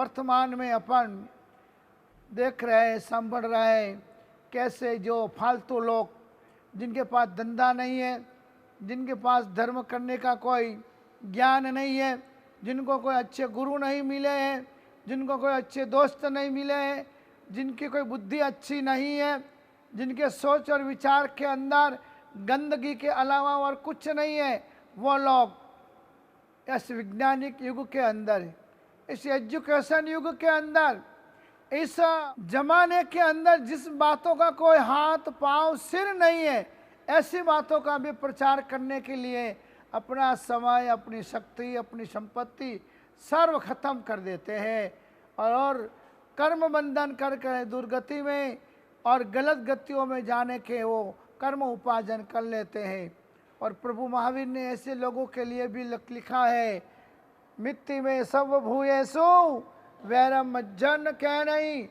वर्तमान में अपन देख रहे हैं, संभल रहे हैं, कैसे जो फालतू लोग जिनके पास धंधा नहीं है, जिनके पास धर्म करने का कोई ज्ञान नहीं है, जिनको कोई अच्छे गुरु नहीं मिले हैं, जिनको कोई अच्छे दोस्त नहीं मिले हैं, जिनकी कोई बुद्धि अच्छी नहीं है, जिनके सोच और विचार के अंदर गंदगी के अलावा और कुछ नहीं है, वो लोग इस वैज्ञानिक युग के अंदर, इस एजुकेशन युग के अंदर, इस जमाने के अंदर जिस बातों का कोई हाथ पांव सिर नहीं है, ऐसी बातों का भी प्रचार करने के लिए अपना समय, अपनी शक्ति, अपनी संपत्ति सर्व खत्म कर देते हैं और कर्म बंधन कर दुर्गति में और गलत गतियों में जाने के वो कर्म उपार्जन कर लेते हैं। और प्रभु महावीर ने ऐसे लोगों के लिए भी लिखा है, मिट्टी में सब भूयेसु वैरम मज्जन कह नहीं।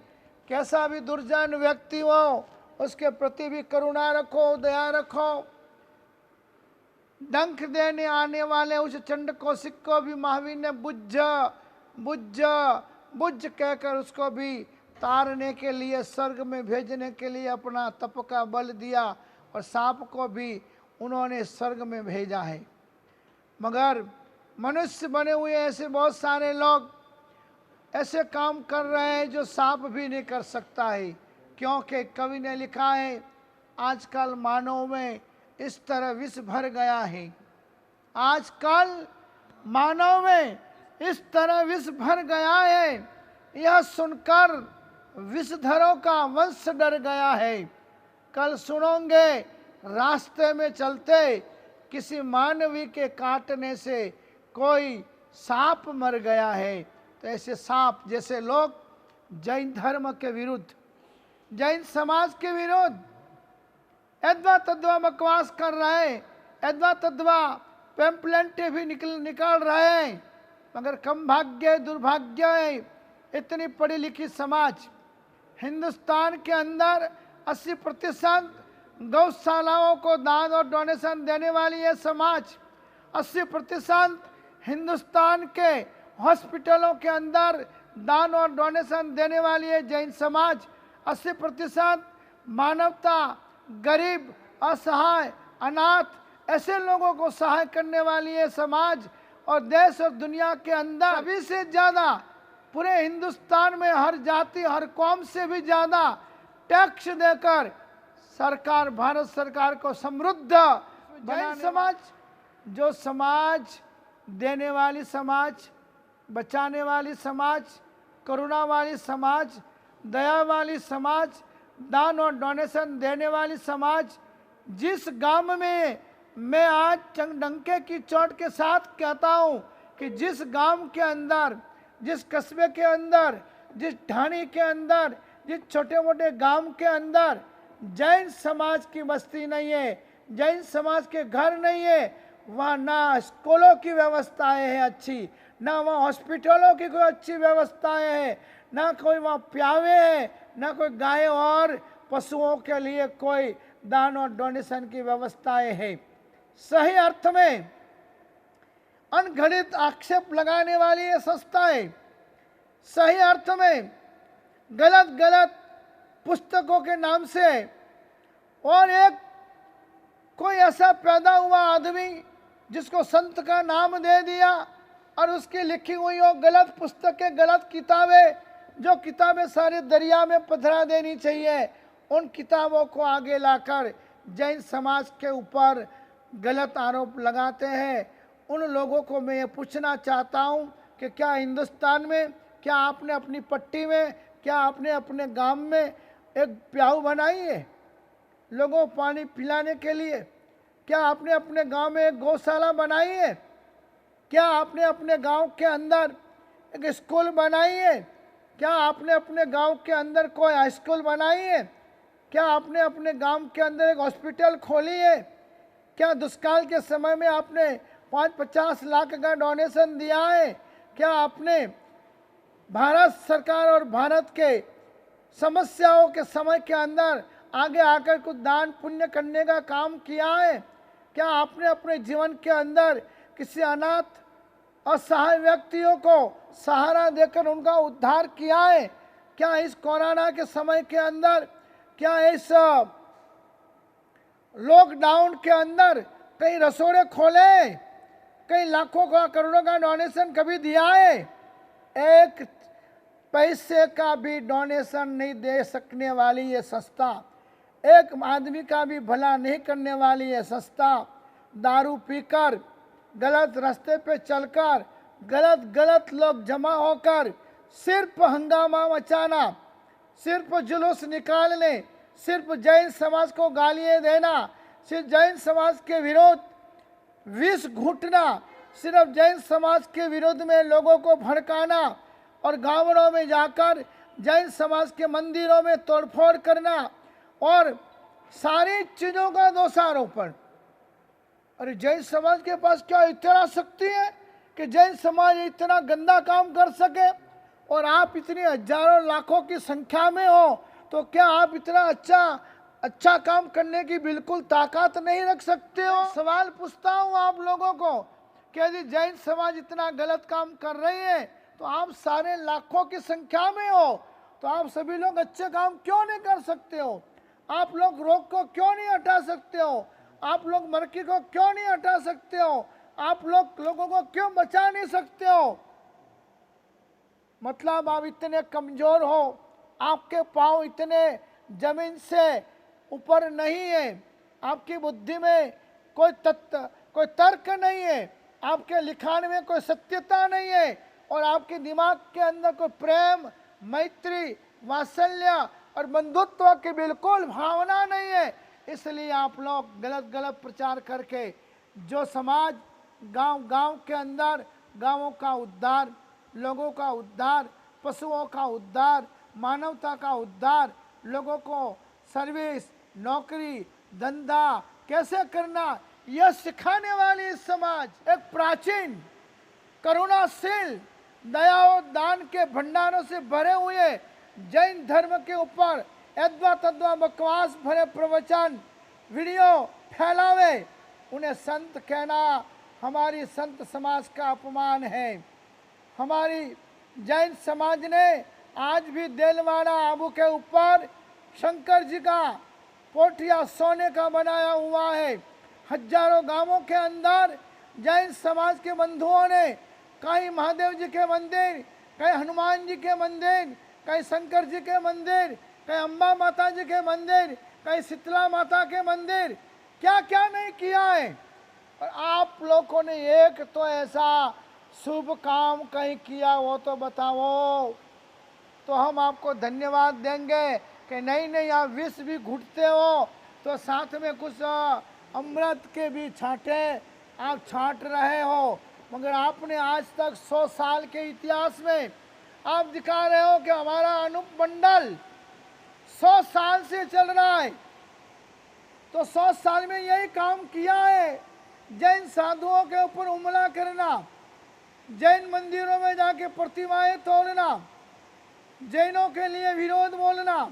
कैसा भी दुर्जन व्यक्ति हो, उसके प्रति भी करुणा रखो, दया रखो। डंक देने आने वाले उस चंड कौशिक को भी महावीर ने बुझ बुझ बुझ कहकर उसको भी तारने के लिए, स्वर्ग में भेजने के लिए अपना तप का बल दिया और सांप को भी उन्होंने स्वर्ग में भेजा है। मगर मनुष्य बने हुए ऐसे बहुत सारे लोग ऐसे काम कर रहे हैं जो सांप भी नहीं कर सकता है, क्योंकि कवि ने लिखा है, आजकल मानव में इस तरह विष भर गया है, आजकल मानव में इस तरह विष भर गया है, यह सुनकर विषधरों का वंश डर गया है। कल सुनोगे रास्ते में चलते किसी मानवी के काटने से कोई सांप मर गया है। तो ऐसे सांप जैसे लोग जैन धर्म के विरुद्ध, जैन समाज के विरुद्ध यद्वा तद्वा बकवास कर रहे हैं, यद्वा तद्वा पैम्पलेंटे भी निकाल रहे हैं, मगर कम भाग्य दुर्भाग्य है, इतनी पढ़ी लिखी समाज हिंदुस्तान के अंदर 80% गौशालाओं को दान और डोनेशन देने वाली है समाज, 80% हिंदुस्तान के हॉस्पिटलों के अंदर दान और डोनेशन देने वाली है जैन समाज, 80% मानवता, गरीब, असहाय, अनाथ ऐसे लोगों को सहाय करने वाली है समाज। और देश और दुनिया के अंदर अभी से ज़्यादा पूरे हिंदुस्तान में हर जाति हर कौम से भी ज़्यादा टैक्स देकर सरकार, भारत सरकार को समृद्ध जैन समाज, जो समाज देने वाली समाज, बचाने वाली समाज, करुणा वाली समाज, दया वाली समाज, दान और डोनेशन देने वाली समाज, जिस गांव में मैं आज डंके की चोट के साथ कहता हूं कि जिस गांव के अंदर, जिस कस्बे के अंदर, जिस ढाणी के अंदर, जिस छोटे मोटे गांव के अंदर जैन समाज की बस्ती नहीं है, जैन समाज के घर नहीं है, वहाँ ना स्कूलों की व्यवस्थाएं है अच्छी, ना वहाँ हॉस्पिटलों की कोई अच्छी व्यवस्थाएं है, ना कोई वहाँ प्यावे है, ना कोई गाय और पशुओं के लिए कोई दान और डोनेशन की व्यवस्थाएं है। सही अर्थ में अनगणित आक्षेप लगाने वाली ये संस्थाएं, सही अर्थ में गलत गलत पुस्तकों के नाम से, और एक कोई ऐसा पैदा हुआ आदमी जिसको संत का नाम दे दिया और उसकी लिखी हुई वो गलत पुस्तकें, गलत किताबें, जो किताबें सारे दरिया में पधरा देनी चाहिए, उन किताबों को आगे लाकर जैन समाज के ऊपर गलत आरोप लगाते हैं। उन लोगों को मैं ये पूछना चाहता हूँ कि क्या हिंदुस्तान में, क्या आपने अपनी पट्टी में, क्या आपने अपने गांव में एक प्याऊ बनाई है लोगों को पानी पिलाने के लिए? क्या आपने अपने गांव में एक गौशाला बनाई है? क्या आपने अपने गांव के अंदर एक स्कूल बनाई है? क्या आपने अपने गांव के अंदर कोई हाई स्कूल बनाई है? क्या आपने अपने गांव के अंदर एक हॉस्पिटल खोली है? क्या दुष्काल के समय में आपने 5-50 लाख का डोनेशन दिया है? क्या आपने भारत सरकार और भारत के समस्याओं के समय के अंदर आगे आकर कुछ दान पुण्य करने का काम किया है? क्या आपने अपने जीवन के अंदर किसी अनाथ असहाय व्यक्तियों को सहारा देकर उनका उद्धार किया है। क्या इस कोरोना के समय के अंदर, क्या इस लॉकडाउन के अंदर कई रसोड़े खोले, कई लाखों का करोड़ों का डोनेशन कभी दिया है? एक पैसे का भी डोनेशन नहीं दे सकने वाली ये संस्था, एक आदमी का भी भला नहीं करने वाली ये संस्था, दारू पीकर, गलत रास्ते पे चलकर, गलत गलत लोग जमा होकर सिर्फ हंगामा मचाना, सिर्फ जुलूस निकालने, सिर्फ जैन समाज को गालियां देना, सिर्फ जैन समाज के विरोध विष घुटना, सिर्फ जैन समाज के विरोध में लोगों को भड़काना और गांवों में जाकर जैन समाज के मंदिरों में तोड़फोड़ करना और सारी चीजों का दोषारोपण। अरे जैन समाज के पास क्या इतना शक्ति है कि जैन समाज इतना गंदा काम कर सके? और आप इतनी हजारों लाखों की संख्या में हो तो क्या आप इतना अच्छा काम करने की बिल्कुल ताकत नहीं रख सकते हो? सवाल पूछता हूँ आप लोगों को कि यदि जैन समाज इतना गलत काम कर रही है तो आप सारे लाखों की संख्या में हो तो आप सभी लोग अच्छे काम क्यों नहीं कर सकते हो? आप लोग रोग को क्यों नहीं हटा सकते हो? आप लोग मरकी को क्यों नहीं हटा सकते हो? आप लोगों को क्यों बचा नहीं सकते हो? मतलब आप इतने कमजोर हो, आपके पांव इतने जमीन से ऊपर नहीं है, आपकी बुद्धि में कोई तर्क नहीं है, आपके लिखान में कोई सत्यता नहीं है और आपके दिमाग के अंदर कोई प्रेम, मैत्री, वात्सल्य और बंधुत्व की बिल्कुल भावना नहीं है। इसलिए आप लोग गलत गलत प्रचार करके जो समाज गांव के अंदर गांवों का उद्धार, लोगों का उद्धार, पशुओं का उद्धार, मानवता का उद्धार, लोगों को सर्विस, नौकरी, धंधा कैसे करना यह सिखाने वाली समाज, एक प्राचीन करुणाशील दया और दान के भंडारों से भरे हुए जैन धर्म के ऊपर अद्वा तद्वा बकवास भरे प्रवचन वीडियो फैलावे, उन्हें संत कहना हमारी संत समाज का अपमान है। हमारी जैन समाज ने आज भी देलवाड़ा आबू के ऊपर शंकर जी का पोठिया सोने का बनाया हुआ है। हजारों गांवों के अंदर जैन समाज के बंधुओं ने कहीं महादेव जी के मंदिर, कहीं हनुमान जी के मंदिर, कहीं शंकर जी के मंदिर, कहीं अम्बा माता जी के मंदिर, कहीं शीतला माता के मंदिर, क्या क्या नहीं किया है। और आप लोगों ने एक तो ऐसा शुभ काम कहीं किया वो तो बताओ, तो हम आपको धन्यवाद देंगे कि नहीं आप विष भी घुटते हो तो साथ में कुछ अमृत के भी छांटे आप छांट रहे हो, मगर आपने आज तक 100 साल के इतिहास में आप दिखा रहे हो कि हमारा अनुपमंडल 100 साल से चल रहा है, तो 100 साल में यही काम किया है, जैन साधुओं के ऊपर हमला करना, जैन मंदिरों में जाके प्रतिमाएं तोड़ना, जैनों के लिए विरोध बोलना,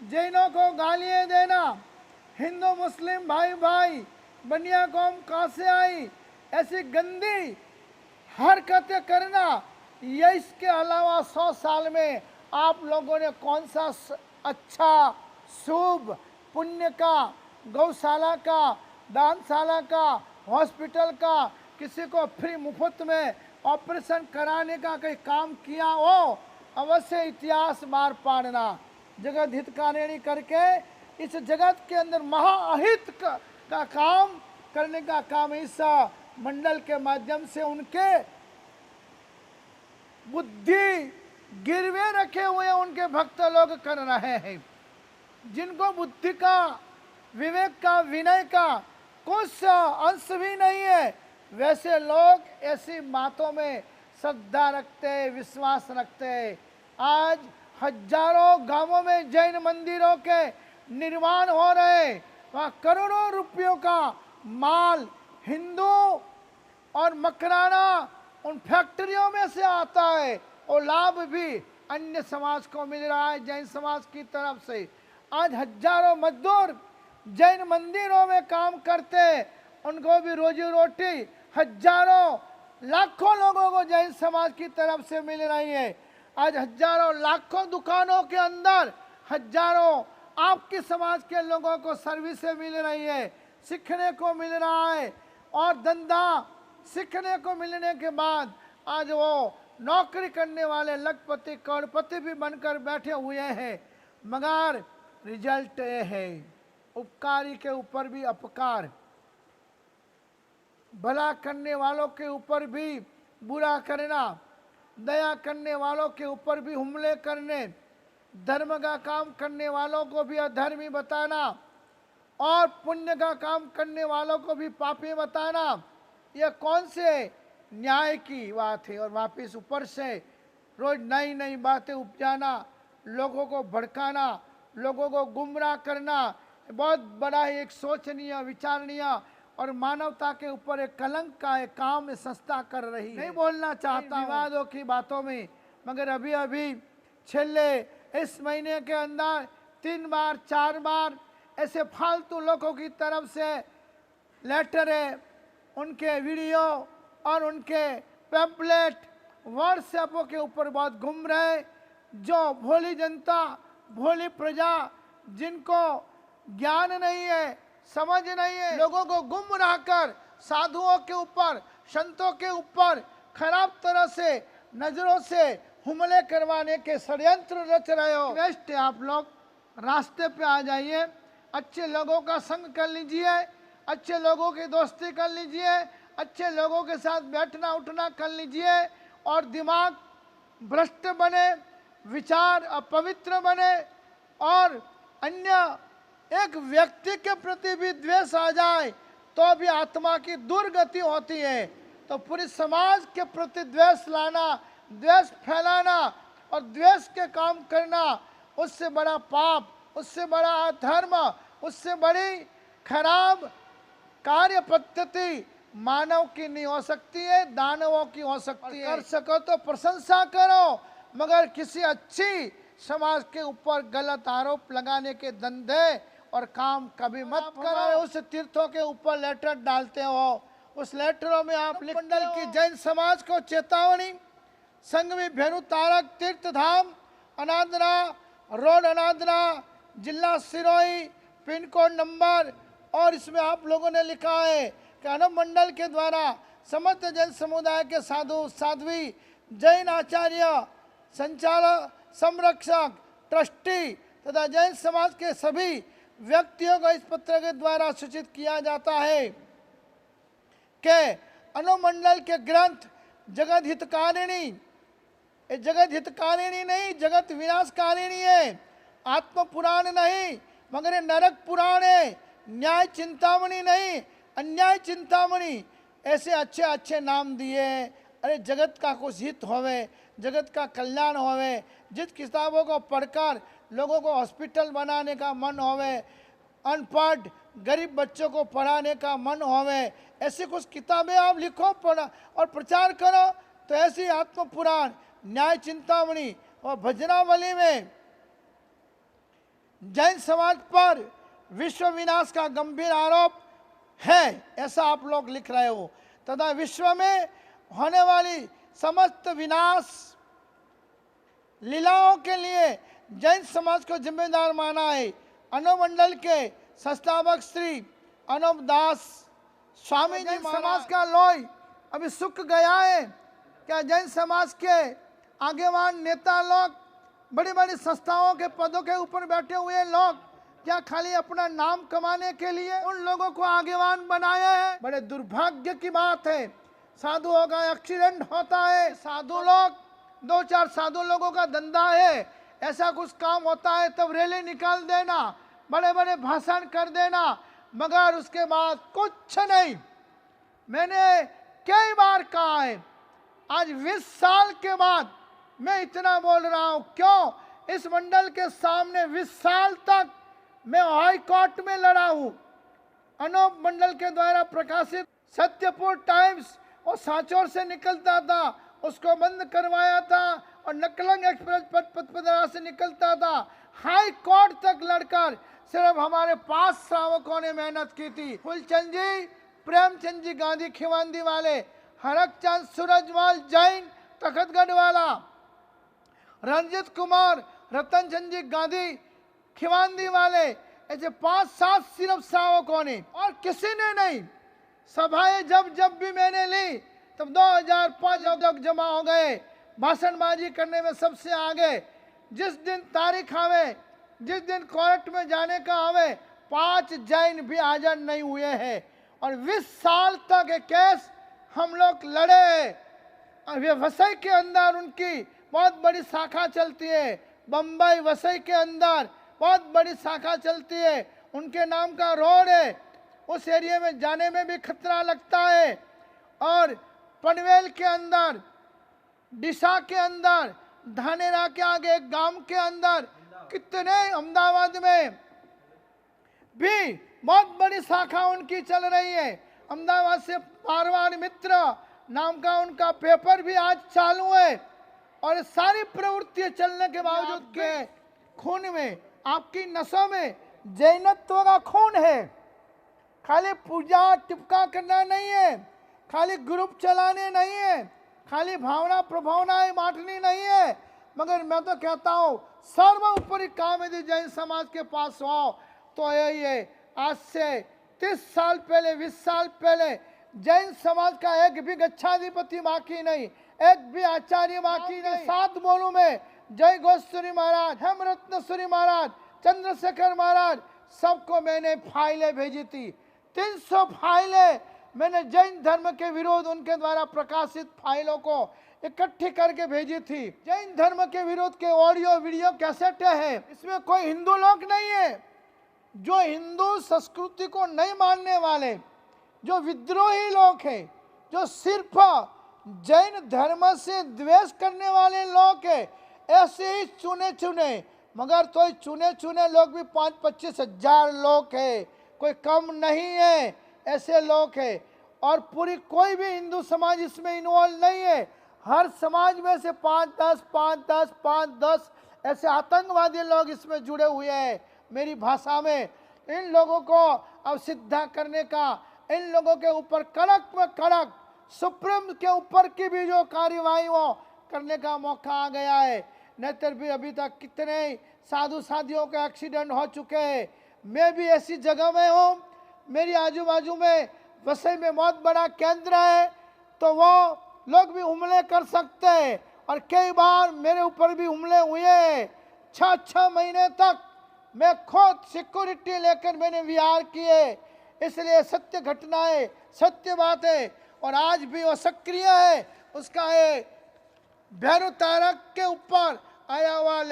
जैनों को गालियां देना, हिंदू मुस्लिम भाई भाई बनिया कौम कहाँ से आई, ऐसी गंदी हरकतें करना। ये इसके अलावा 100 साल में आप लोगों ने कौन सा अच्छा शुभ पुण्य का, गौशाला का, दानशाला का, हॉस्पिटल का, किसी को फ्री मुफ्त में ऑपरेशन कराने का कोई काम किया हो? अवश्य इतिहास मार पाड़ना, जगत हितकारिणी करके इस जगत के अंदर महाअहित का काम करने का काम इस मंडल के माध्यम से उनके बुद्धि गिरवे रखे हुए उनके भक्त लोग कर रहे हैं, जिनको बुद्धि का, विवेक का, विनय का कुछ अंश भी नहीं है, वैसे लोग ऐसी बातों में श्रद्धा रखते, विश्वास रखते। आज हजारों गांवों में जैन मंदिरों के निर्माण हो रहे, वहाँ करोड़ों रुपयों का माल हिंदू और मकराना उन फैक्ट्रियों में से आता है और लाभ भी अन्य समाज को मिल रहा है जैन समाज की तरफ से। आज हजारों मजदूर जैन मंदिरों में काम करते, उनको भी रोजी रोटी, हजारों लाखों लोगों को जैन समाज की तरफ से मिल रही है। आज हजारों लाखों दुकानों के अंदर हजारों आपके समाज के लोगों को सर्विसें मिल रही है, सीखने को मिल रहा है। और धंधा सीखने को मिलने के बाद आज वो नौकरी करने वाले लखपति करोड़पति भी बनकर बैठे हुए हैं। मगर रिजल्ट ये है, उपकारी के ऊपर भी अपकार, भला करने वालों के ऊपर भी बुरा करना, दया करने वालों के ऊपर भी हमले करने, धर्म का काम करने वालों को भी अधर्मी बताना और पुण्य का काम करने वालों को भी पापी बताना, यह कौन से न्याय की बात है। और वापिस ऊपर से रोज नई नई बातें उपजाना, लोगों को भड़काना, लोगों को गुमराह करना, बहुत बड़ा एक सोचनीय विचारणीय और मानवता के ऊपर एक कलंक का एक काम संस्था कर रही है। नहीं बोलना चाहता विवादों की बातों में, मगर अभी अभी छेले इस महीने के अंदर 3 बार 4 बार ऐसे फालतू लोगों की तरफ से लेटर है, उनके वीडियो और उनके पैम्पलेट व्हाट्सएपों के ऊपर बहुत घूम रहे, जो भोली जनता, भोली प्रजा, जिनको ज्ञान नहीं है, समझ नहीं है, लोगों को गुमराह कर साधुओं के ऊपर, संतों के ऊपर खराब तरह से नजरों से हमले करवाने के षड्यंत्र रच रहे हो। बेस्ट है आप लोग रास्ते पे आ जाइए, अच्छे लोगों का संग कर लीजिए, अच्छे लोगों की दोस्ती कर लीजिए, अच्छे लोगों के साथ बैठना उठना कर लीजिए और दिमाग भ्रष्ट बने, विचार अपवित्र बने और अन्य एक व्यक्ति के प्रति भी द्वेष आ जाए तो भी आत्मा की दुर्गति होती है। तो पूरे समाज के प्रति द्वेष लाना, द्वेष फैलाना और द्वेष के काम करना, उससे बड़ा पाप, उससे बड़ा अधर्म, उससे बड़ी खराब कार्य पद्धति मानव की नहीं हो सकती है, दानवों की हो सकती है। कर सको तो प्रशंसा करो, मगर किसी अच्छी समाज के ऊपर गलत आरोप लगाने के धंधे और काम कभी मत करो। उस तीर्थों के ऊपर लेटर डालते हो, उस लेटरों में आप मंडल की जैन समाज को चेतावनी, संगमी भेरू तारक तीर्थ धाम, अनादरा रोड, अनादरा, जिला सिरोही, पिन कोड नंबर, और इसमें आप लोगों ने लिखा है कि अनुमंडल के द्वारा समस्त जैन समुदाय के साधु साध्वी, जैन आचार्य, संचालक, संरक्षक, ट्रस्टी तथा जैन समाज के सभी व्यक्तियों को इस पत्र के द्वारा सूचित किया जाता है कि अनुमंडल के ग्रंथ जगत हितकारिणी, ये जगत हितकारिणी नहीं, जगत विनाशकारिणी है। आत्म पुराण नहीं, मगर ये नरक पुराण है। न्याय चिंतामणि नहीं, अन्याय चिंतामणि, ऐसे अच्छे अच्छे नाम दिए। अरे जगत का कुछ हित होवे, जगत का कल्याण होवे, जिस किताबों को पढ़कर लोगों को हॉस्पिटल बनाने का मन होवे, अनपढ़ गरीब बच्चों को पढ़ाने का मन होवे, ऐसी कुछ किताबें आप लिखो, पढ़ा और प्रचार करो। तो ऐसी आत्म पुराण, न्याय चिंतामणि और भजनावली में जैन समाज पर विश्व विनाश का गंभीर आरोप है, ऐसा आप लोग लिख रहे हो, तथा विश्व में होने वाली समस्त विनाश लीलाओं के लिए जैन समाज को जिम्मेदार माना है। अनुमंडल के संस्थापक श्री अनुप दास स्वामी जी समाज का लोई अभी सूख गया है। क्या जैन समाज के आगेवान नेता लोग, बड़ी बड़ी संस्थाओं के पदों के ऊपर बैठे हुए लोग, क्या खाली अपना नाम कमाने के लिए उन लोगों को आगेवान बनाया है? बड़े दुर्भाग्य की बात है। साधुओं का एक्सीडेंट होता है, साधु लोग, 2-4 साधु लोगों का धंधा है, ऐसा कुछ काम होता है तब रैली निकाल देना, बड़े बड़े भाषण कर देना, मगर उसके बाद कुछ नहीं। मैंने कई बार कहा है, आज 20 साल के बाद मैं इतना बोल रहा हूं। क्यों? इस मंडल के सामने 20 साल तक मैं हाई कोर्ट में लड़ा हूं। अनूप मंडल के द्वारा प्रकाशित सत्यपुर टाइम्स और सांचौर से निकलता था, उसको बंद करवाया था, और नकलंग एक्सप्रेस पदपदरा से निकलता था। हाई कोर्ट तक लड़कर सिर्फ हमारे 5 श्रावकों ने मेहनत की थी। फुलचंद जी, प्रेमचंद जी गांधी खिवांदी वाले हरक चंद सूरजमल जैन तखतगढ़ वाला, रंजित कुमार, रतन चंद जी गांधी खिवांदी वाले, ऐसे 5-7 सिर्फ श्रावकों ने, और किसी ने नहीं। सभाएं जब जब भी मैंने ली तब 2005 लोग जमा हो गए, भाषणबाजी करने में सबसे आगे। जिस दिन तारीख आवे, जिस दिन कोर्ट में जाने का आवे, 5 जैन भी हाजिर नहीं हुए हैं। और 20 साल तक ये केस हम लोग लड़े हैं। और ये वसई के अंदर उनकी बहुत बड़ी शाखा चलती है, बम्बई वसई के अंदर बहुत बड़ी शाखा चलती है, उनके नाम का रोड है। उस एरिया में जाने में भी खतरा लगता है। और पनवेल के अंदर, डिसा के अंदर, धानेरा के आगे एक गांव के अंदर, कितने अहमदाबाद में भी बहुत बड़ी शाखा उनकी चल रही है। अहमदाबाद से पारवार मित्र नाम का उनका पेपर भी आज चालू है। और सारी प्रवृत्तियां चलने के बावजूद के खून में, आपकी नसों में जैनत्व का खून है। खाली पूजा टिपका करना नहीं है, खाली ग्रुप चलाने नहीं है, खाली भावना प्रभावनाएं बांटनी नहीं है, मगर मैं तो कहता हूँ सर्वोपरि काम यदि जैन समाज के पास हो तो यही है। आज से 30 साल पहले, 20 साल पहले जैन समाज का एक भी गच्छाधिपति बाकी नहीं, एक भी आचार्य बाकी नहीं। 7 बोलू में जय गोस्वामी महाराज, हेमरत्नेश्वरी महाराज, चंद्रशेखर महाराज, सबको मैंने फाइलें भेजी थी। 300 फाइलें मैंने जैन धर्म के विरोध उनके द्वारा प्रकाशित फाइलों को इकट्ठी करके भेजी थी। जैन धर्म के विरोध के ऑडियो वीडियो कैसेट है। इसमें कोई हिंदू लोग नहीं है, जो हिंदू संस्कृति को नहीं मानने वाले, जो विद्रोही लोग हैं, जो सिर्फ जैन धर्म से द्वेष करने वाले लोग हैं, ऐसे ही चुने चुने, मगर तो चुने चुने लोग भी 5-25 हजार लोग हैं, कोई कम नहीं है, ऐसे लोग हैं। और पूरी कोई भी हिंदू समाज इसमें इन्वॉल्व नहीं है। हर समाज में से 5-10 ऐसे आतंकवादी लोग इसमें जुड़े हुए हैं। मेरी भाषा में इन लोगों को अब सिद्धा करने का, इन लोगों के ऊपर कड़क में कड़क, सुप्रीम के ऊपर की भी जो कार्यवाही हो करने का मौका आ गया है। नहीं भी अभी तक कितने साधु साधियों के एक्सीडेंट हो चुके हैं। मैं भी ऐसी जगह में हूँ, मेरी आजू बाजू में वसई में बहुत बड़ा केंद्र है, तो वो लोग भी हमले कर सकते हैं। और कई बार मेरे ऊपर भी हमले हुए हैं। 6 महीने तक मैं खुद सिक्योरिटी लेकर मैंने विहार किए। इसलिए सत्य घटनाएं, सत्य बातें, और आज भी वो सक्रिय है। उसका है भैरव तारक के ऊपर आया हुआ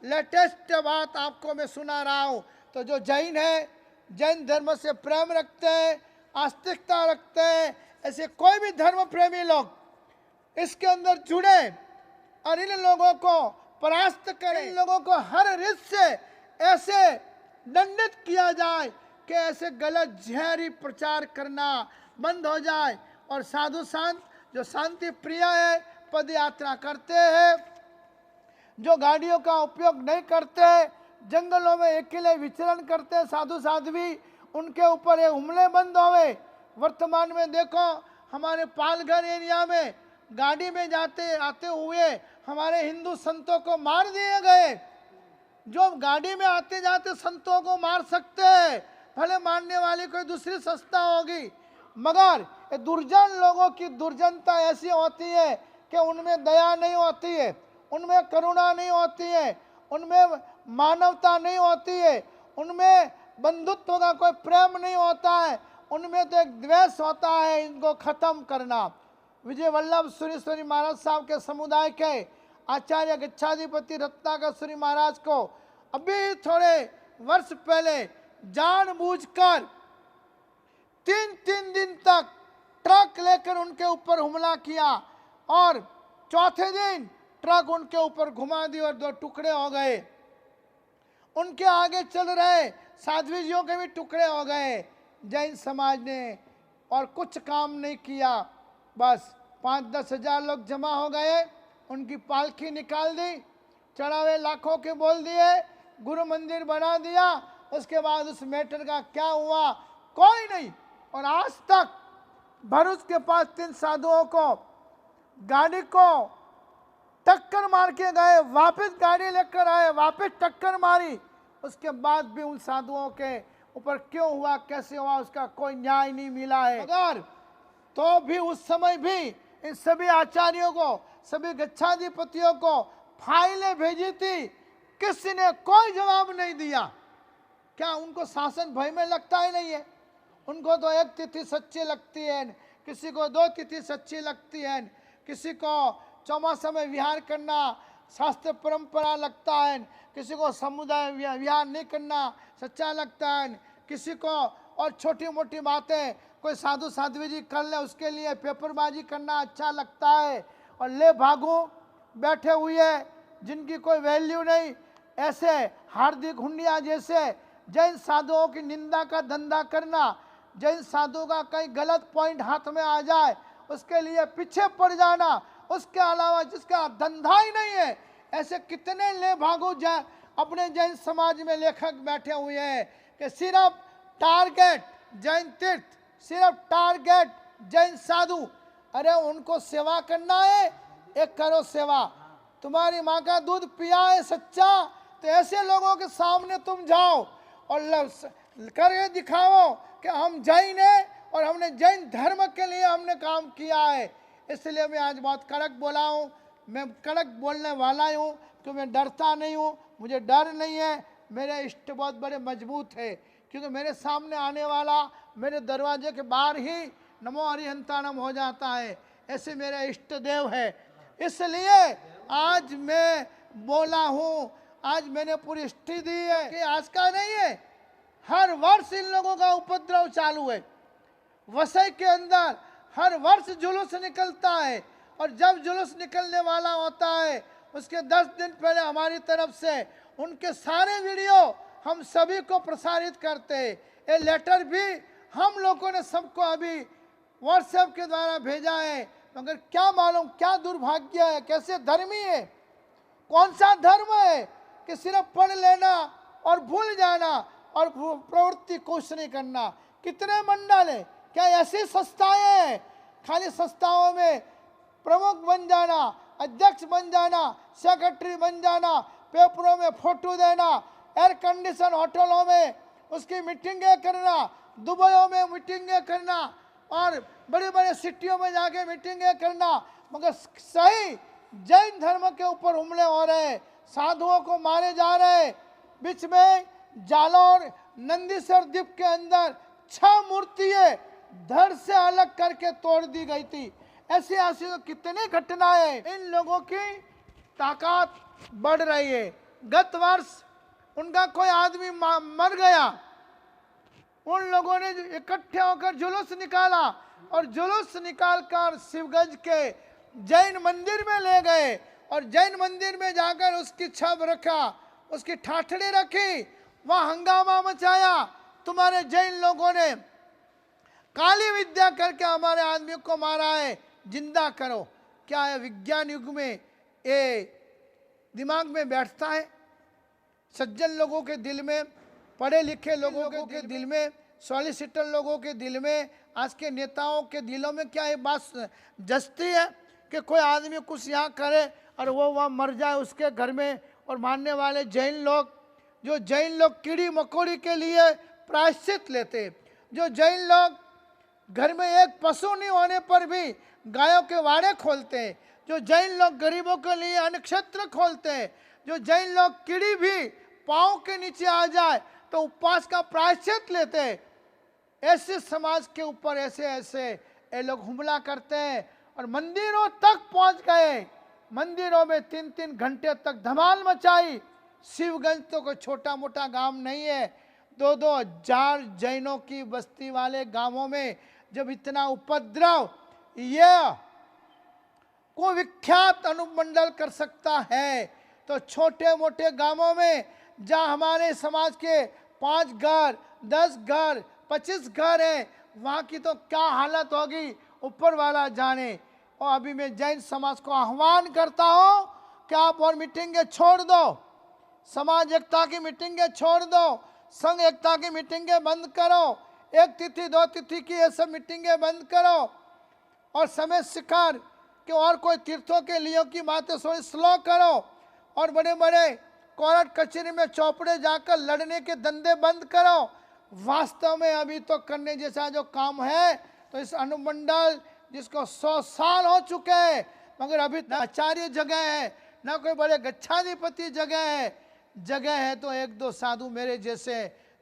लेटेस्ट बात आपको मैं सुना रहा हूँ। तो जो जैन है, जैन धर्म से प्रेम रखते हैं, आस्तिकता रखते हैं, ऐसे कोई भी धर्म प्रेमी लोग इसके अंदर जुड़े और इन लोगों को परास्त करें। इन लोगों को हर रीत से ऐसे दंडित किया जाए कि ऐसे गलत जहरी प्रचार करना बंद हो जाए। और साधु संत जो शांति प्रिय है, पद यात्रा करते हैं, जो गाड़ियों का उपयोग नहीं करते, जंगलों में अकेले विचरण करते साधु साध्वी, उनके ऊपर ये हमले बंद होवे। वर्तमान में देखो हमारे पालघर एरिया में गाड़ी में जाते आते हुए हमारे हिंदू संतों को मार दिए गए। जो गाड़ी में आते जाते संतों को मार सकते हैं, भले मारने वाली कोई दूसरी संस्था होगी, मगर ये दुर्जन लोगों की दुर्जनता ऐसी होती है कि उनमें दया नहीं होती है, उनमें करुणा नहीं होती है, उनमें मानवता नहीं होती है, उनमें बंधुत्व का कोई प्रेम नहीं होता है, उनमें तो एक द्वेष होता है। इनको खत्म करना। विजय वल्लभ सुरेश्वरी महाराज साहब के समुदाय के आचार्य गच्छाधिपति रत्नाकर महाराज को अभी थोड़े वर्ष पहले जानबूझकर 3 दिन तक ट्रक लेकर उनके ऊपर हमला किया और चौथे दिन ट्रक उनके ऊपर घुमा दी और 2 टुकड़े हो गए। उनके आगे चल रहे साध्वीजियों के भी टुकड़े हो गए। जैन समाज ने और कुछ काम नहीं किया, बस 5-10 हजार लोग जमा हो गए, उनकी पालकी निकाल दी, चढ़ावे लाखों के बोल दिए, गुरु मंदिर बना दिया। उसके बाद उस मैटर का क्या हुआ कोई नहीं। और आज तक भरूच के पास 3 साधुओं को गाड़ी को टक्कर मार के गए, वापस गाड़ी लेकर आए, वापस टक्कर मारी, उसके बाद भी उन साधुओं के ऊपर क्यों हुआ, कैसे हुआ, उसका कोई न्याय नहीं मिला है। अगर तो भी उस समय भी इन सभी आचार्यों को, सभी गच्छाधिपतियों को फाइलें भेजी थी, किसी ने कोई जवाब नहीं दिया। क्या उनको शासन भय में लगता ही नहीं है? उनको तो एक तिथि सच्ची लगती है, किसी को 2 तिथि सच्ची लगती है, किसी को चौमासा में विहार करना शास्त्र परंपरा लगता है, किसी को समुदाय विहार नहीं करना सच्चा लगता है, किसी को और छोटी मोटी बातें कोई साधु साध्वी जी कर ले उसके लिए पेपरबाजी करना अच्छा लगता है। और ले भागू बैठे हुए जिनकी कोई वैल्यू नहीं, ऐसे हार्दिक हुंडिया जैसे जैन साधुओं की निंदा का धंधा करना, जैन साधु का कहीं गलत पॉइंट हाथ में आ जाए उसके लिए पीछे पड़ जाना, उसके अलावा जिसका धंधा ही नहीं है, ऐसे कितने ले भागो अपने जैन समाज में लेखक बैठे हुए हैं कि सिर्फ टारगेट जैन तीर्थ, सिर्फ टारगेट जैन साधु। अरे उनको सेवा करना है, एक करो सेवा। तुम्हारी माँ का दूध पिया है सच्चा, तो ऐसे लोगों के सामने तुम जाओ और करके दिखाओ कि हम जैन हैं और हमने जैन धर्म के लिए हमने काम किया है। इसलिए मैं आज बहुत कड़क बोला हूँ, मैं कड़क बोलने वाला ही हूँ, तो मैं डरता नहीं हूँ, मुझे डर नहीं है। मेरे इष्ट बहुत बड़े मजबूत है, क्योंकि मेरे सामने आने वाला मेरे दरवाजे के बाहर ही नमो हरिहंताणम हो जाता है, ऐसे मेरे इष्ट देव है। इसलिए आज मैं बोला हूँ, आज मैंने पूरी हिस्ट्री दी है कि आज का नहीं है, हर वर्ष इन लोगों का उपद्रव चालू है। वसई के अंदर हर वर्ष जुलूस निकलता है, और जब जुलूस निकलने वाला होता है उसके 10 दिन पहले हमारी तरफ से उनके सारे वीडियो हम सभी को प्रसारित करते हैं। ये लेटर भी हम लोगों ने सबको अभी व्हाट्सएप के द्वारा भेजा है, मगर क्या मालूम क्या दुर्भाग्य है, कैसे धर्मी है, कौन सा धर्म है कि सिर्फ पढ़ लेना और भूल जाना और प्रवृत्ति कुछ नहीं करना। कितने मंडल है, क्या ऐसी संस्थाएं हैं, खाली संस्थाओं में प्रमुख बन जाना, अध्यक्ष बन जाना, सेक्रेटरी बन जाना, पेपरों में फोटो देना, एयर कंडीशन होटलों में उसकी मीटिंगें करना, दुबईयों में मीटिंगें करना और बड़े बड़े सिटियों में जाके मीटिंगें करना, मगर सही जैन धर्म के ऊपर हमले हो रहे, साधुओं को मारे जा रहे। बीच में जालौर नंदीसर द्वीप के अंदर 6 मूर्तियां धड़ से अलग करके तोड़ दी गई थी। ऐसी ऐसी तो कितनी घटनाएं, इन लोगों की ताकत बढ़ रही है। गत वर्ष उनका कोई आदमी मर गया, उन लोगों ने इकट्ठे होकर जुलूस निकाला और जुलूस निकालकर शिवगंज के जैन मंदिर में ले गए और जैन मंदिर में जाकर उसकी छब रखा, उसकी ठाठड़ी रखी, वहां हंगामा मचाया। तुम्हारे जैन लोगों ने काली विद्या करके हमारे आदमियों को मारा है, जिंदा करो। क्या है विज्ञान युग में ये दिमाग में बैठता है? सज्जन लोगों के दिल में, पढ़े लिखे लोगों के दिल में, सॉलिसिटर लोगों के दिल में, आज के नेताओं के दिलों में क्या ये बात जचती है कि कोई आदमी कुछ यहाँ करे और वो वहाँ मर जाए उसके घर में? और मानने वाले जैन लोग, जो जैन लोग कीड़ी मकोड़ी के लिए प्रायश्चित लेते, जो जैन लोग घर में एक पशु नहीं होने पर भी गायों के वाड़े खोलते हैं, जो जैन लोग गरीबों के लिए अन्न क्षेत्र खोलते हैं, जो जैन लोग कीड़ी भी पाँव के नीचे आ जाए तो उपवास का प्रायश्चित लेते हैं, ऐसे समाज के ऊपर ऐसे ऐसे ये लोग हमला करते हैं और मंदिरों तक पहुंच गए। मंदिरों में 3-3 घंटे तक धमाल मचाई। शिवगंज तो कोई छोटा मोटा गांव नहीं है, 2-2 हजार जैनों की बस्ती वाले गांवों में जब इतना उपद्रव, यह को विख्यात अनुमंडल कर सकता है, तो छोटे मोटे गांवों में जहां हमारे समाज के 5 घर, 10 घर, 25 घर हैं, वहां की तो क्या हालत होगी ऊपर वाला जाने। और अभी मैं जैन समाज को आह्वान करता हूं कि आप और मीटिंगें छोड़ दो, समाज एकता की मीटिंगें छोड़ दो, संघ एकता की मीटिंगें बंद करो, 1 तिथि 2 तिथि की ये सब मीटिंगें बंद करो। और समय शिखर के और कोई तीर्थों के लिए की बातें थोड़ी स्लो करो और बड़े बड़े कोर्ट कचहरी में चौपड़े जाकर लड़ने के धंधे बंद करो। वास्तव में अभी तो करने जैसा जो काम है, तो इस अनुमंडल जिसको 100 साल हो चुके हैं, मगर अभी न आचार्य जगह है, ना कोई बड़े गच्छाधिपति जगह है तो एक दो साधु मेरे जैसे,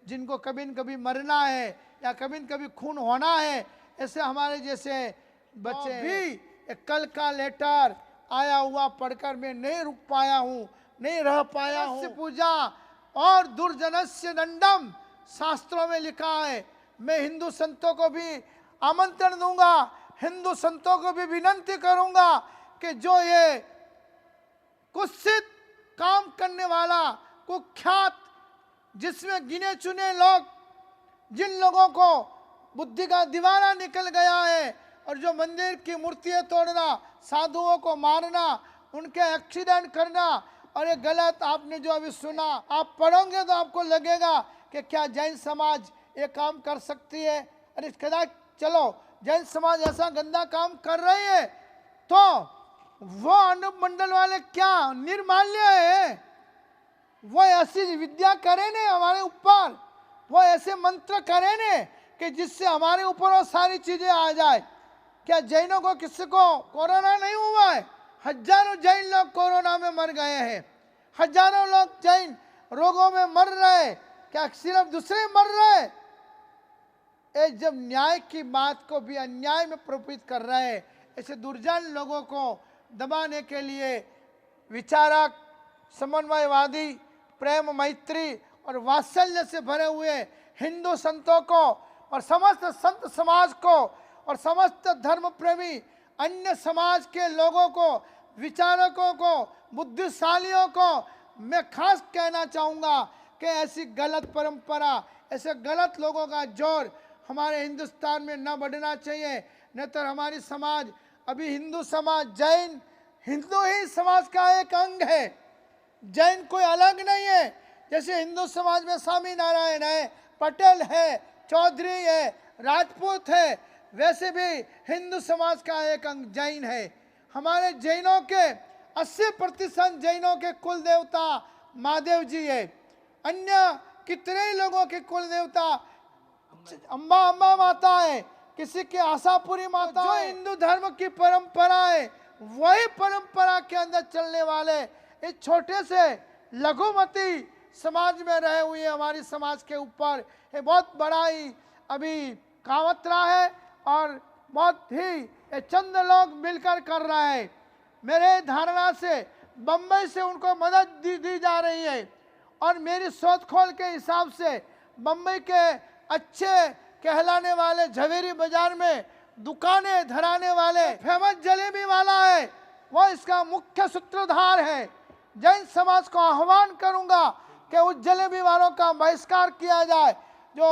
जिनको कभी न कभी मरना है या कभी न कभी खून होना है, ऐसे हमारे जैसे बच्चे भी एक कल का लेटर आया हुआ पढ़कर मैं नहीं रुक पाया हूँ, नहीं रह पाया हूँ। पूजा और दुर्जनस्य दंडम शास्त्रों में लिखा है। मैं हिंदू संतों को भी आमंत्रण दूंगा, हिंदू संतों को भी विनंती करूंगा कि जो ये कुत्सित काम करने वाला कुख्यात, जिसमें गिने चुने लोग, जिन लोगों को बुद्धि का दीवाना निकल गया है, और जो मंदिर की मूर्तियां तोड़ना, साधुओं को मारना, उनके एक्सीडेंट करना, और ये गलत आपने जो अभी सुना, आप पढ़ोगे तो आपको लगेगा कि क्या जैन समाज ये काम कर सकती है। अरे कदाच चलो जैन समाज ऐसा गंदा काम कर रही है तो वो अनुमंडल वाले क्या निर्माल्य है, वो ऐसी विद्या करे ने हमारे ऊपर, वो ऐसे मंत्र करे ने कि जिससे हमारे ऊपर वो सारी चीजें आ जाए। क्या जैनों को किसी को कोरोना नहीं हुआ है? हजारों जैन लोग कोरोना में मर गए हैं, हजारों लोग जैन रोगों में मर रहे, क्या सिर्फ दूसरे मर रहे? ये जब न्याय की बात को भी अन्याय में प्रपित कर रहे हैं, ऐसे दुर्जन लोगों को दबाने के लिए विचारक, समन्वयवादी, प्रेम मैत्री और वात्सल्य से भरे हुए हिंदू संतों को और समस्त संत समाज को और समस्त धर्म प्रेमी अन्य समाज के लोगों को, विचारकों को, बुद्धिशालियों को मैं खास कहना चाहूँगा कि ऐसी गलत परंपरा, ऐसे गलत लोगों का जोर हमारे हिंदुस्तान में न बढ़ना चाहिए। न तो हमारी समाज, अभी हिंदू समाज, जैन हिंदू ही समाज का एक अंग है, जैन कोई अलग नहीं है। जैसे हिंदू समाज में स्वामी नारायण है, पटेल है, चौधरी है, राजपूत है, वैसे भी हिंदू समाज का एक अंग जैन है। हमारे जैनों के 80% जैनों के कुल देवता महादेव जी है। अन्य कितने लोगों के कुल देवता अम्बा माता है, किसी के आशापुरी माता। जो हिंदू धर्म की परंपरा है, वही परंपरा के अंदर चलने वाले इस छोटे से लघुमती समाज में रहे हुए हमारी समाज के ऊपर ये बहुत बड़ा ही अभी कावतरा है, और बहुत ही ये चंद लोग मिलकर कर रहा है। मेरे धारणा से बम्बई से उनको मदद दी जा रही है, और मेरी शोध खोल के हिसाब से बम्बई के अच्छे कहलाने वाले झवेरी बाजार में दुकानें धराने वाले फेमस जलेबी वाला है, वो इसका मुख्य सूत्रधार है। जैन समाज को आह्वान करूंगा कि उस जलेबी वालों का बहिष्कार किया जाए, जो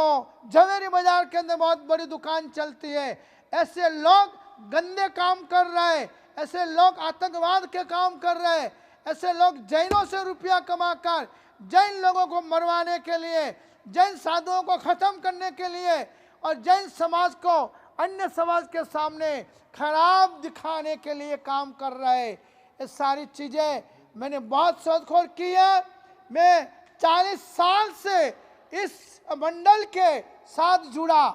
झवेरी बाजार के अंदर बहुत बड़ी दुकान चलती है। ऐसे लोग गंदे काम कर रहे हैं, ऐसे लोग आतंकवाद के काम कर रहे हैं, ऐसे लोग जैनों से रुपया कमाकर जैन लोगों को मरवाने के लिए, जैन साधुओं को खत्म करने के लिए और जैन समाज को अन्य समाज के सामने खराब दिखाने के लिए काम कर रहे हैं। ये सारी चीजें मैंने बहुत शोधखोल की है। मैं 40 साल से इस मंडल के साथ जुड़ा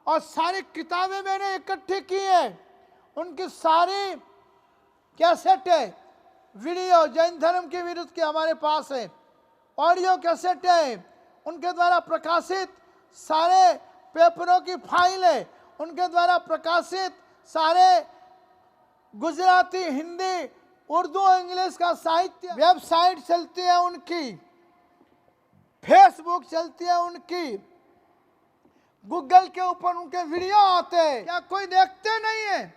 और सारी किताबें मैंने इकट्ठी की है। उनकी सारी कैसेट है, वीडियो जैन धर्म के विरुद्ध के हमारे पास है, ऑडियो कैसेट है, उनके द्वारा प्रकाशित सारे पेपरों की फाइल है, उनके द्वारा प्रकाशित सारे गुजराती, हिंदी, उर्दू, इंग्लिश का साहित्य, वेबसाइट चलती है उनकी, फेसबुक चलती है उनकी, गूगल के ऊपर उनके वीडियो आते हैं। क्या कोई देखते नहीं है?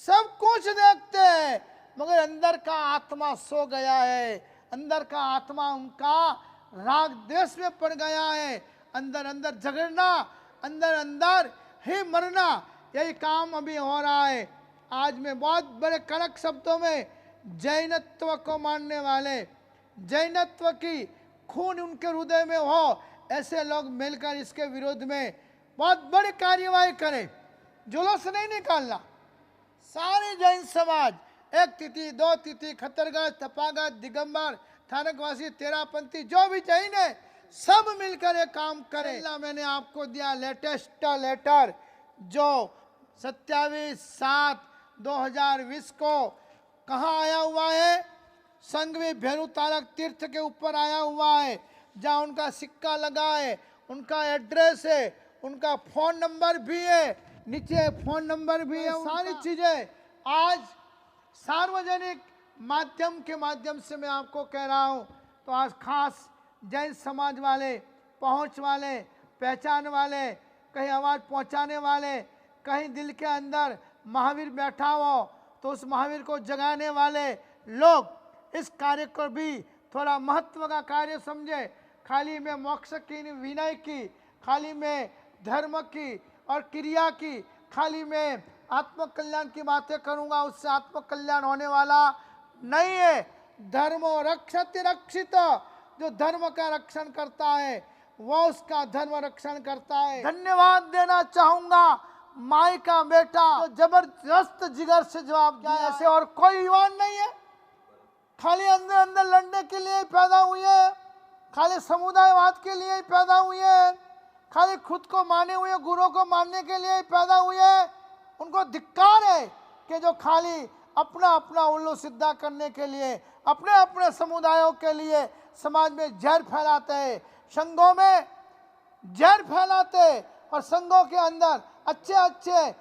सब कुछ देखते हैं, मगर अंदर का आत्मा सो गया है, अंदर का आत्मा उनका राग देश में पड़ गया है। अंदर अंदर झगड़ना, अंदर अंदर ही मरना, यही काम अभी हो रहा है। आज मैं बहुत बड़े कड़क शब्दों में जैनत्व को मानने वाले, जैनत्व की खून उनके हृदय में हो, ऐसे लोग मिलकर इसके विरोध में बहुत बड़ी कार्यवाही करें। जुलूस नहीं निकालना, सारे जैन समाज, एक तिथि, दो तिथि, खतरगढ़, तपागत, दिगंबर, थानकवासी, तेरापंथी, जो भी जैन है सब मिलकर ये काम करें। मैंने आपको दिया लेटेस्ट लेटर जो 27/7/2020 को कहाँ आया हुआ है, संघवी भेरू तारक तीर्थ के ऊपर आया हुआ है, जहाँ उनका सिक्का लगा है, उनका एड्रेस है, उनका फोन नंबर भी है, नीचे फोन नंबर भी है, सारी चीजें आज सार्वजनिक माध्यम के माध्यम से मैं आपको कह रहा हूं। तो आज खास जैन समाज वाले, पहुंच वाले, पहचान वाले, कहीं आवाज पहुंचाने वाले, कहीं दिल के अंदर महावीर बैठा हो तो उस महावीर को जगाने वाले लोग इस कार्य को भी थोड़ा महत्व का कार्य समझे। खाली मैं मोक्ष की, विनय की, खाली मैं धर्म की और क्रिया की, खाली मैं आत्मकल्याण की बातें करूंगा, उससे आत्मकल्याण होने वाला नहीं है। धर्मो रक्षति रक्षित, जो धर्म का रक्षण करता है वो उसका धर्म रक्षण करता है। धन्यवाद देना चाहूंगा माई का बेटा तो जबरदस्त जिगर से जवाब दिया, ऐसे और कोई युवान नहीं है, खाली अंदर अंदर लड़ने के लिए पैदा हुए हैं, खाली समुदायवाद के लिए पैदा हुए हैं, खाली खुद को माने हुए गुरु को मानने के लिए पैदा हुए हैं। उनको धिक्कार है कि जो खाली अपना अपना उल्लू सिद्धा करने के लिए, अपने अपने समुदायों के लिए समाज में जहर फैलाते हैं, संघों में जहर फैलाते हैं और संघों के अंदर अच्छे अच्छे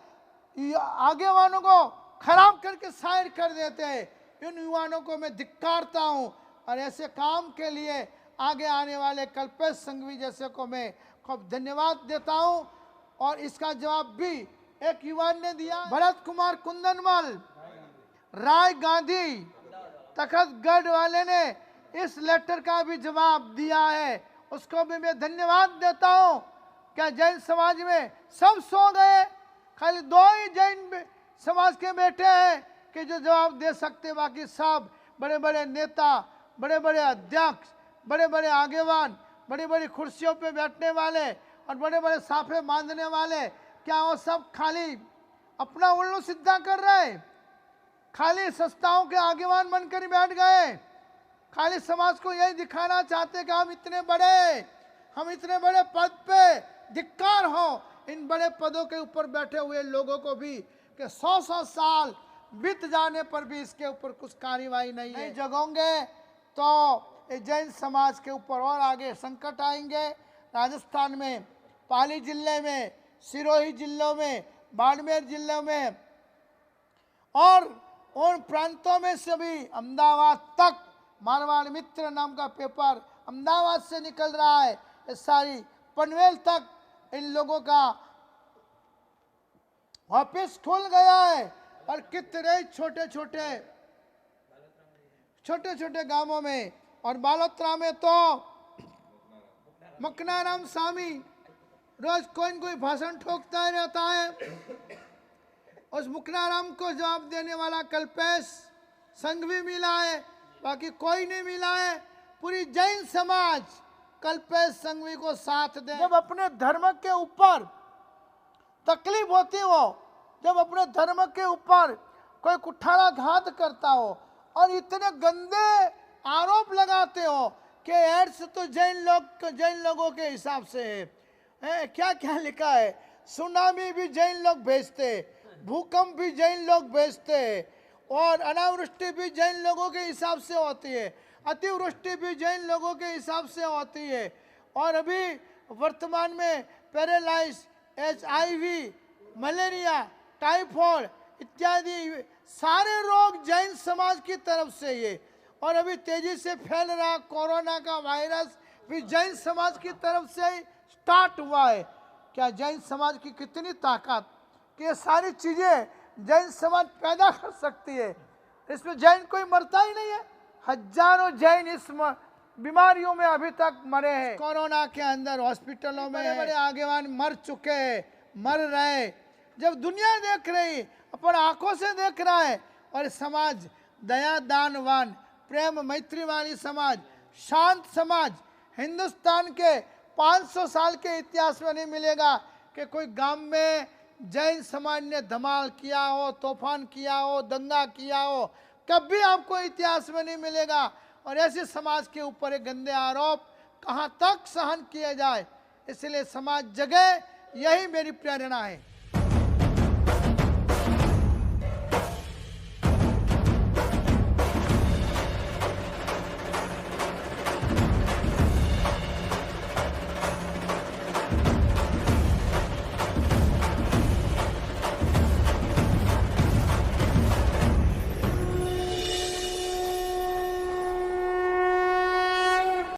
आगेवानों को खराब करके साइड कर देते हैं। इन युवाओं को मैं धिक्कारता हूँ और ऐसे काम के लिए आगे आने वाले कल्पेश संघवी जैसे को मैं खूब धन्यवाद देता हूँ। और इसका जवाब भी एक युवा ने दिया, भरत कुमार कुंदनमल, राय गांधी, तखतगढ़ वाले ने इस लेटर का भी जवाब दिया है, उसको भी मैं धन्यवाद देता हूँ। क्या जैन समाज में सब सो गए, खाली दो ही जैन समाज के बेटे हैं कि जो जवाब दे सकते, बाकी सब बड़े बड़े नेता, बड़े बड़े अध्यक्ष, बड़े बड़े आगेवान, बड़ी बड़ी कुर्सियों पे बैठने वाले और बड़े बड़े साफे बांधने वाले, क्या वो सब खाली अपना उल्लू सिद्धा कर रहे, खाली संस्थाओं के आगेवान बनकर बैठ गए, खाली समाज को यही दिखाना चाहते कि हम इतने बड़े पद पे, धिक्कार हो इन बड़े पदों के ऊपर बैठे हुए लोगों को भी कि 100 साल बीत जाने पर भी इसके ऊपर कुछ कार्यवाही नहीं जगोंगे तो जैन समाज के ऊपर और आगे संकट आएंगे। राजस्थान में पाली जिले में, सिरोही जिलों में, बाड़मेर जिलों में और उन प्रांतों में से भी अहमदाबाद तक मारवाड़ मित्र नाम का पेपर अहमदाबाद से निकल रहा है, इस सारी पनवेल तक इन लोगों का ऑफिस खुल गया है। और कितने छोटे छोटे गांवों में और बालोतरा में तो मकनाराम स्वामी रोज कोई न कोई भाषण ठोकता ही रहता है। उस मुकनाराम को जवाब देने वाला कल्पेश संघवी मिला है, बाकी कोई नहीं मिला है। पूरी जैन समाज कल्पेश संघवी को साथ दे। जब अपने धर्म के ऊपर तकलीफ होती हो, जब अपने धर्म के ऊपर कोई कुठाराघात करता हो और इतने गंदे आरोप लगाते हो कि एड्स तो जैन लोगों के हिसाब से है, क्या क्या लिखा है, सुनामी भी जैन लोग भेजते, भूकंप भी जैन लोग भेजते और अनावृष्टि भी जैन लोगों के हिसाब से होती है, अतिवृष्टि भी जैन लोगों के हिसाब से होती है। और अभी वर्तमान में पैरालाइज, HIV, मलेरिया, टाइफॉइड इत्यादि सारे रोग जैन समाज की तरफ से ये, और अभी तेजी से फैल रहा कोरोना का वायरस भी जैन समाज की तरफ से ही स्टार्ट हुआ है। क्या जैन समाज की कितनी ताकत कि ये सारी चीजें जैन समाज पैदा कर सकती है, इसमें जैन कोई मरता ही नहीं है। हजारों जैन इस बीमारियों में अभी तक मरे हैं। कोरोना के अंदर हॉस्पिटलों में बड़े आगेवान मर चुके हैं, मर रहे। जब दुनिया देख रही, अपन आंखों से देख रहा है, और समाज दया दानवान, प्रेम मैत्री वाली समाज, शांत समाज, हिंदुस्तान के 500 साल के इतिहास में नहीं मिलेगा कि कोई गांव में जैन समाज ने धमाल किया हो, तूफान किया हो, दंगा किया हो, कभी आपको इतिहास में नहीं मिलेगा। और ऐसे समाज के ऊपर एक गंदे आरोप कहाँ तक सहन किया जाए, इसलिए समाज जगे, यही मेरी प्रेरणा है।